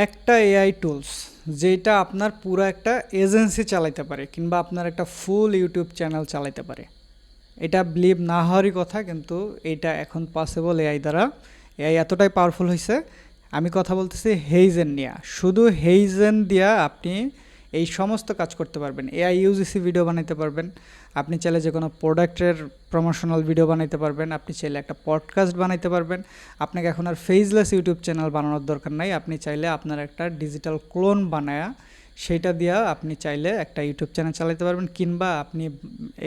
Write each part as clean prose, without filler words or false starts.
একটা AI tools যেটা আপনার পুরো একটা এজেন্সি চালাইতে পারে কিংবা আপনার একটা ফুল ইউটিউব চ্যানেল চালাইতে পারে। এটা বিলিভ না হওয়ারই কথা, কিন্তু এটা এখন পসিবল এআই দ্বারা। এআই এতটাই পাওয়ারফুল হয়েছে। আমি কথা বলতেছি হেইজেন নিয়ে। শুধু হেইজেন দিয়া আপনি এই সমস্ত কাজ করতে পারবেন। এআই ইউজিসি ভিডিও বানাইতে পারবেন, আপনি চাইলে যে কোনো প্রোডাক্টের প্রমোশনাল ভিডিও বানাইতে পারবেন, আপনি চাইলে একটা পডকাস্ট বানাইতে পারবেন। আপনাকে এখন আর ফেসলেস ইউটিউব চ্যানেল বানানোর দরকার নাই। আপনি চাইলে আপনার একটা ডিজিটাল ক্লোন বানায়া সেইটা দিয়া আপনি চাইলে একটা ইউটিউব চ্যানেল চালাতে পারবেন, কিংবা আপনি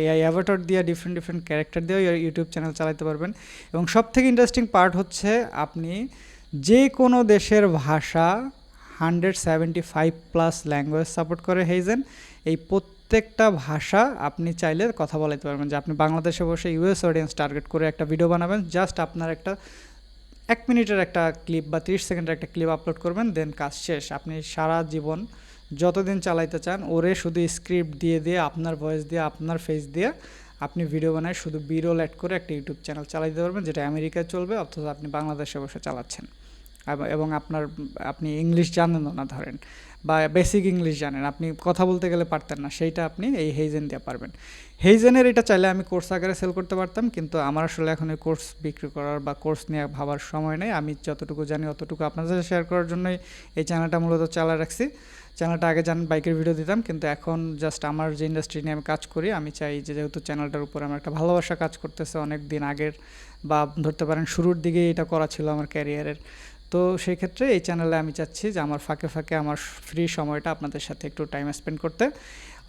এআই অ্যাভাটার দিয়ে ডিফারেন্ট ক্যারেক্টার দিয়েও ইউটিউব চ্যানেল চালাতে পারবেন। এবং সবথেকে ইন্টারেস্টিং পার্ট হচ্ছে আপনি যে কোনো দেশের ভাষা 175+ ল্যাঙ্গুয়েজ সাপোর্ট করে হেইজেন। এই প্রত্যেকটা ভাষা আপনি চাইলে কথা বলাতে পারবেন। যে আপনি বাংলাদেশে বসে ইউএস অডিয়েন্স টার্গেট করে একটা ভিডিও বানাবেন, জাস্ট আপনার একটা 1 মিনিটের একটা ক্লিপ বা 30 সেকেন্ডের একটা ক্লিপ আপলোড করবেন, দেন কাজ শেষ। আপনি সারা জীবন যতদিন চালাইতে চান ওরে শুধু স্ক্রিপ্ট দিয়ে দিয়ে আপনার ভয়েস দিয়ে আপনার ফেস দিয়ে আপনি ভিডিও বানায় শুধু বিরোল অ্যাড করে একটা ইউটিউব চ্যানেল চালাইতে পারবেন, যেটা আমেরিকায় চলবে, অথচ আপনি বাংলাদেশে বসে চালাচ্ছেন। এবং আপনি ইংলিশ জানেনও না ধরেন, বা বেসিক ইংলিশ জানেন, আপনি কথা বলতে গেলে পারতেন না, সেইটা আপনি এই হেইজেন দিয়ে পারবেন। হেইজেনের এটা চাইলে আমি কোর্স আকারে সেল করতে পারতাম, কিন্তু আমার আসলে এখন এই কোর্স বিক্রি করার বা কোর্স নিয়ে ভাবার সময় নেই। আমি যতটুকু জানি অতটুকু আপনাদের সাথে শেয়ার করার জন্যই এই চ্যানেলটা মূলত চালা রাখছি। চ্যানেলটা আগে জানেন বাইকের ভিডিও দিতাম, কিন্তু এখন জাস্ট আমার যে ইন্ডাস্ট্রি নিয়ে আমি কাজ করি, আমি চাই যে যেহেতু চ্যানেলটার উপর আমার একটা ভালোবাসা কাজ করতেছে অনেক দিন আগের, বা ধরতে পারেন শুরুর দিকে এটা করা ছিল আমার ক্যারিয়ারের। তো সেই ক্ষেত্রে এই চ্যানেলে আমি চাচ্ছি যে আমার ফাঁকে ফাঁকে আমার ফ্রি সময়টা আপনাদের সাথে একটু টাইম স্পেন্ড করতে।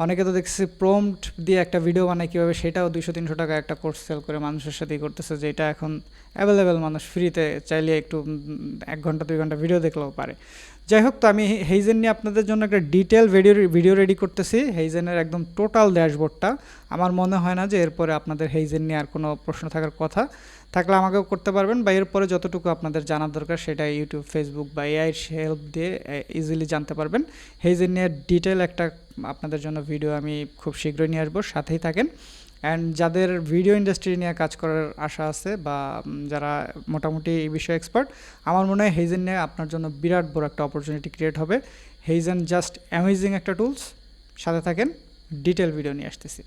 অনেকে তো দেখছি প্রম্পট দিয়ে একটা ভিডিও বানায় কীভাবে, সেটাও 200-300 টাকা একটা কোর্স সেল করে মানুষের সাথেই করতেছে, যেটা এখন অ্যাভেলেবেল, মানুষ ফ্রিতে চাইলে একটু 1 ঘন্টা 2 ঘন্টা ভিডিও দেখলেও পারে। যাই হোক, তো আমি হেইজেন নিয়ে আপনাদের জন্য একটা ডিটেল ভিডিও রেডি করতেছি, হেইজেনের একদম টোটাল ড্যাশবোর্ডটা। আমার মনে হয় না যে এরপরে আপনাদের হেইজেন নিয়ে আর কোনো প্রশ্ন থাকার কথা। থাকলে আমাকেও করতে পারবেন, বা এরপরে যতটুকু আপনাদের জানার দরকার সেটা ইউটিউব, ফেসবুক বা এআইয়ের হেল্প দিয়ে ইজিলি জানতে পারবেন। হেইজেন নিয়ে ডিটেল একটা আপনাদের জন্য ভিডিও আমি খুব শীঘ্রই নিয়ে আসবো, সাথেই থাকেন। অ্যান্ড যাদের ভিডিও ইন্ডাস্ট্রি নিয়ে কাজ করার আশা আছে, বা যারা মোটামুটি এই বিষয়ে এক্সপার্ট, আমার মনে হয় হেইজেন নিয়ে আপনার জন্য বিরাট বড় একটা অপরচুনিটি ক্রিয়েট হবে। হেইজেন জাস্ট অ্যামেজিং একটা টুলস। সাথে থাকেন, ডিটেল ভিডিও নিয়ে আসতেছি।